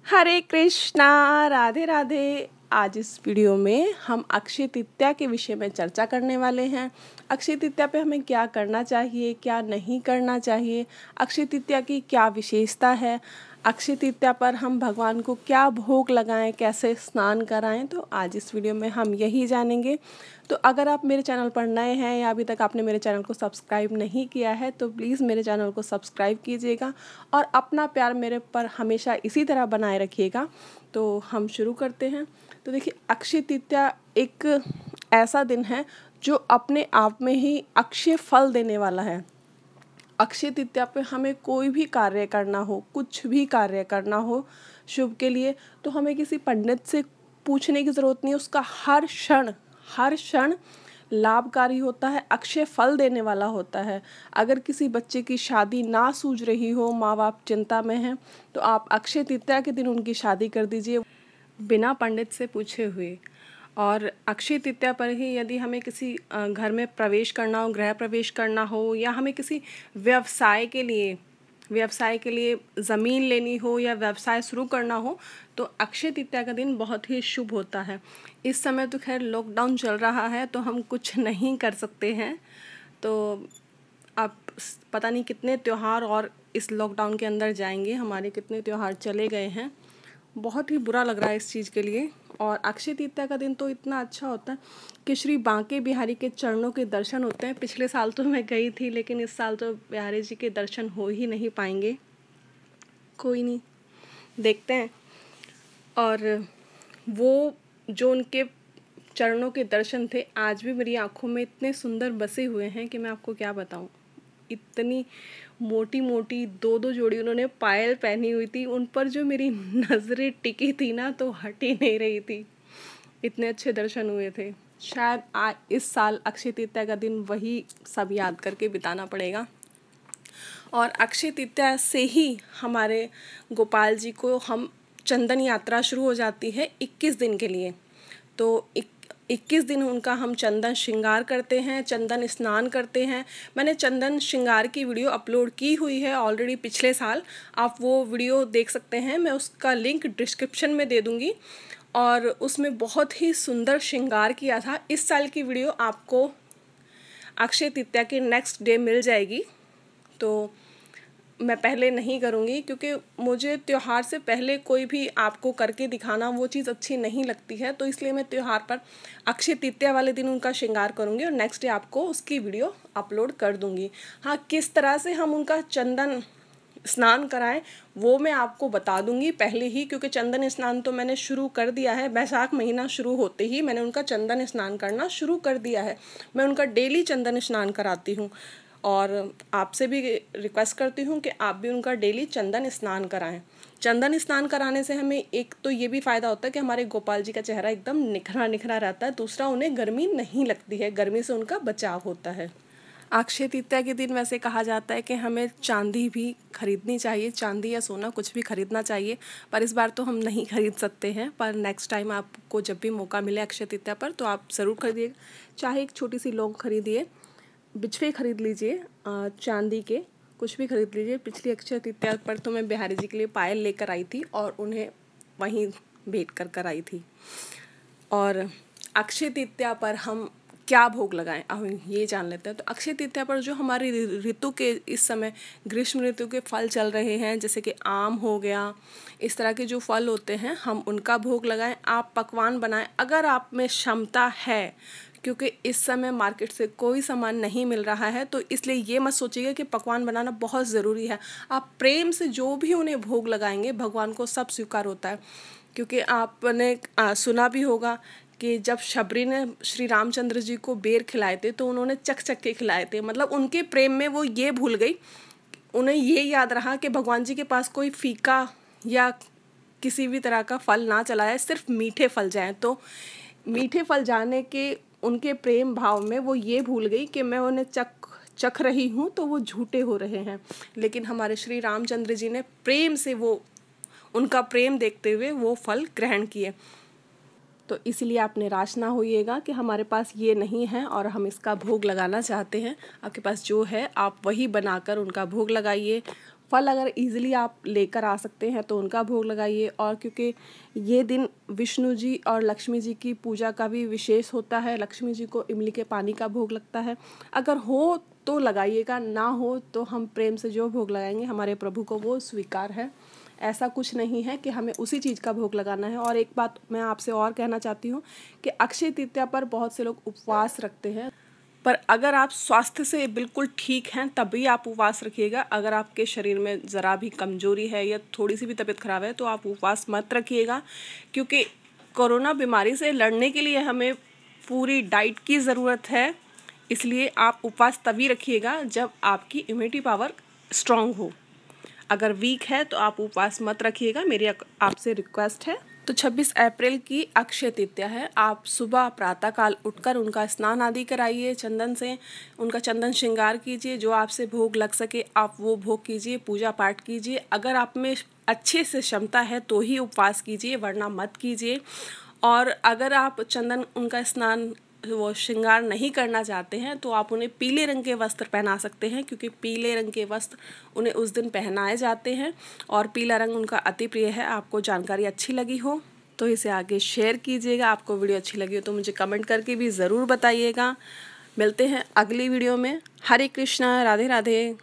हरे कृष्णा, राधे राधे। आज इस वीडियो में हम अक्षय तृतीया के विषय में चर्चा करने वाले हैं। अक्षय तृतीया पे हमें क्या करना चाहिए, क्या नहीं करना चाहिए, अक्षय तृतीया की क्या विशेषता है, अक्षय तृतीया पर हम भगवान को क्या भोग लगाएं, कैसे स्नान कराएं, तो आज इस वीडियो में हम यही जानेंगे। तो अगर आप मेरे चैनल पर नए हैं या अभी तक आपने मेरे चैनल को सब्सक्राइब नहीं किया है तो प्लीज़ मेरे चैनल को सब्सक्राइब कीजिएगा और अपना प्यार मेरे पर हमेशा इसी तरह बनाए रखिएगा। तो हम शुरू करते हैं। तो देखिए, अक्षय तृतीया एक ऐसा दिन है जो अपने आप में ही अक्षय फल देने वाला है। अक्षय तृतीया पे हमें कोई भी कार्य करना हो, कुछ भी कार्य करना हो शुभ के लिए, तो हमें किसी पंडित से पूछने की ज़रूरत नहीं है। उसका हर क्षण लाभकारी होता है, अक्षय फल देने वाला होता है। अगर किसी बच्चे की शादी ना सूझ रही हो, माँ बाप चिंता में हैं, तो आप अक्षय तृतीया के दिन उनकी शादी कर दीजिए बिना पंडित से पूछे हुए। और अक्षय तृतीया पर ही यदि हमें किसी घर में प्रवेश करना हो, गृह प्रवेश करना हो, या हमें किसी व्यवसाय के लिए ज़मीन लेनी हो या व्यवसाय शुरू करना हो, तो अक्षय तृतीया का दिन बहुत ही शुभ होता है। इस समय तो खैर लॉकडाउन चल रहा है तो हम कुछ नहीं कर सकते हैं। तो अब पता नहीं कितने त्यौहार और इस लॉकडाउन के अंदर जाएंगे, हमारे कितने त्यौहार चले गए हैं। बहुत ही बुरा लग रहा है इस चीज़ के लिए। और अक्षय तृतीया का दिन तो इतना अच्छा होता है कि श्री बांके बिहारी के चरणों के दर्शन होते हैं। पिछले साल तो मैं गई थी, लेकिन इस साल तो बिहारी जी के दर्शन हो ही नहीं पाएंगे। कोई नहीं, देखते हैं। और वो जो उनके चरणों के दर्शन थे, आज भी मेरी आंखों में इतने सुंदर बसे हुए हैं कि मैं आपको क्या बताऊं। इतनी मोटी मोटी दो जोड़ी उन्होंने पायल पहनी हुई थी, उन पर जो मेरी नज़रें टिकी थी ना, तो हट ही नहीं रही थी। इतने अच्छे दर्शन हुए थे। शायद इस साल अक्षय तृतीया का दिन वही सब याद करके बिताना पड़ेगा। और अक्षय तृतीया से ही हमारे गोपाल जी को हम चंदन यात्रा शुरू हो जाती है 21 दिन के लिए। तो 21 दिन उनका हम चंदन श्रृंगार करते हैं, चंदन स्नान करते हैं। मैंने चंदन श्रृंगार की वीडियो अपलोड की हुई है ऑलरेडी पिछले साल, आप वो वीडियो देख सकते हैं। मैं उसका लिंक डिस्क्रिप्शन में दे दूँगी। और उसमें बहुत ही सुंदर श्रृंगार किया था। इस साल की वीडियो आपको अक्षय तृतीया के नेक्स्ट डे मिल जाएगी। तो मैं पहले नहीं करूँगी क्योंकि मुझे त्यौहार से पहले कोई भी आपको करके दिखाना वो चीज़ अच्छी नहीं लगती है। तो इसलिए मैं त्यौहार पर अक्षय तृतीया वाले दिन उनका श्रृंगार करूँगी और नेक्स्ट डे आपको उसकी वीडियो अपलोड कर दूँगी। हाँ, किस तरह से हम उनका चंदन स्नान कराएं वो मैं आपको बता दूंगी पहले ही, क्योंकि चंदन स्नान तो मैंने शुरू कर दिया है। बैसाख महीना शुरू होते ही मैंने उनका चंदन स्नान करना शुरू कर दिया है। मैं उनका डेली चंदन स्नान कराती हूँ और आपसे भी रिक्वेस्ट करती हूँ कि आप भी उनका डेली चंदन स्नान कराएं। चंदन स्नान कराने से हमें एक तो ये भी फ़ायदा होता है कि हमारे गोपाल जी का चेहरा एकदम निखरा निखरा रहता है। दूसरा, उन्हें गर्मी नहीं लगती है, गर्मी से उनका बचाव होता है। अक्षय तृतीया के दिन वैसे कहा जाता है कि हमें चांदी भी खरीदनी चाहिए, चांदी या सोना कुछ भी खरीदना चाहिए, पर इस बार तो हम नहीं खरीद सकते हैं। पर नेक्स्ट टाइम आपको जब भी मौका मिले अक्षय तृतीया पर तो आप ज़रूर खरीदिए। चाहे एक छोटी सी लौंग खरीदिए, बिछवे खरीद लीजिए, चांदी के कुछ भी खरीद लीजिए। पिछली अक्षय तृतीया पर तो मैं बिहारी जी के लिए पायल लेकर आई थी और उन्हें वहीं भेंट कर आई थी। और अक्षय तृतीया पर हम क्या भोग लगाएं, अब ये जान लेते हैं। तो अक्षय तृतीया पर जो हमारी ऋतु के इस समय ग्रीष्म ऋतु के फल चल रहे हैं, जैसे कि आम हो गया, इस तरह के जो फल होते हैं हम उनका भोग लगाएं। आप पकवान बनाएं अगर आप में क्षमता है, क्योंकि इस समय मार्केट से कोई सामान नहीं मिल रहा है। तो इसलिए ये मत सोचिएगा कि पकवान बनाना बहुत ज़रूरी है। आप प्रेम से जो भी उन्हें भोग लगाएंगे भगवान को सब स्वीकार होता है। क्योंकि आपने सुना भी होगा कि जब शबरी ने श्री रामचंद्र जी को बेर खिलाए थे तो उन्होंने चख चख के खिलाए थे। मतलब उनके प्रेम में वो ये भूल गई, उन्हें ये याद रहा कि भगवान जी के पास कोई फीका या किसी भी तरह का फल ना चला है, सिर्फ मीठे फल जाएं। तो मीठे फल जाने के उनके प्रेम भाव में वो ये भूल गई कि मैं उन्हें चख रही हूँ तो वो झूठे हो रहे हैं। लेकिन हमारे श्री रामचंद्र जी ने प्रेम से वो उनका प्रेम देखते हुए वो फल ग्रहण किए। तो इसीलिए आप निराश ना होइएगा कि हमारे पास ये नहीं है और हम इसका भोग लगाना चाहते हैं। आपके पास जो है आप वही बनाकर उनका भोग लगाइए। फल अगर इजीली आप लेकर आ सकते हैं तो उनका भोग लगाइए। और क्योंकि ये दिन विष्णु जी और लक्ष्मी जी की पूजा का भी विशेष होता है, लक्ष्मी जी को इमली के पानी का भोग लगता है। अगर हो तो लगाइएगा, ना हो तो हम प्रेम से जो भोग लगाएंगे हमारे प्रभु को वो स्वीकार है। ऐसा कुछ नहीं है कि हमें उसी चीज़ का भोग लगाना है। और एक बात मैं आपसे और कहना चाहती हूँ कि अक्षय तृतीया पर बहुत से लोग उपवास रखते हैं, पर अगर आप स्वास्थ्य से बिल्कुल ठीक हैं तभी आप उपवास रखिएगा। अगर आपके शरीर में ज़रा भी कमजोरी है या थोड़ी सी भी तबीयत खराब है तो आप उपवास मत रखिएगा, क्योंकि कोरोना बीमारी से लड़ने के लिए हमें पूरी डाइट की ज़रूरत है। इसलिए आप उपवास तभी रखिएगा जब आपकी इम्यूनिटी पावर स्ट्रांग हो। अगर वीक है तो आप उपवास मत रखिएगा, मेरी आपसे रिक्वेस्ट है। तो 26 अप्रैल की अक्षय तृतीया है। आप सुबह प्रातःकाल उठकर उनका स्नान आदि कराइए, चंदन से उनका चंदन श्रृंगार कीजिए, जो आपसे भोग लग सके आप वो भोग कीजिए, पूजा पाठ कीजिए। अगर आप में अच्छे से क्षमता है तो ही उपवास कीजिए, वरना मत कीजिए। और अगर आप चंदन उनका स्नान वो श्रृंगार नहीं करना चाहते हैं तो आप उन्हें पीले रंग के वस्त्र पहना सकते हैं, क्योंकि पीले रंग के वस्त्र उन्हें उस दिन पहनाए जाते हैं और पीला रंग उनका अति प्रिय है। आपको जानकारी अच्छी लगी हो तो इसे आगे शेयर कीजिएगा। आपको वीडियो अच्छी लगी हो तो मुझे कमेंट करके भी ज़रूर बताइएगा। मिलते हैं अगली वीडियो में। हरे कृष्णा, राधे राधे।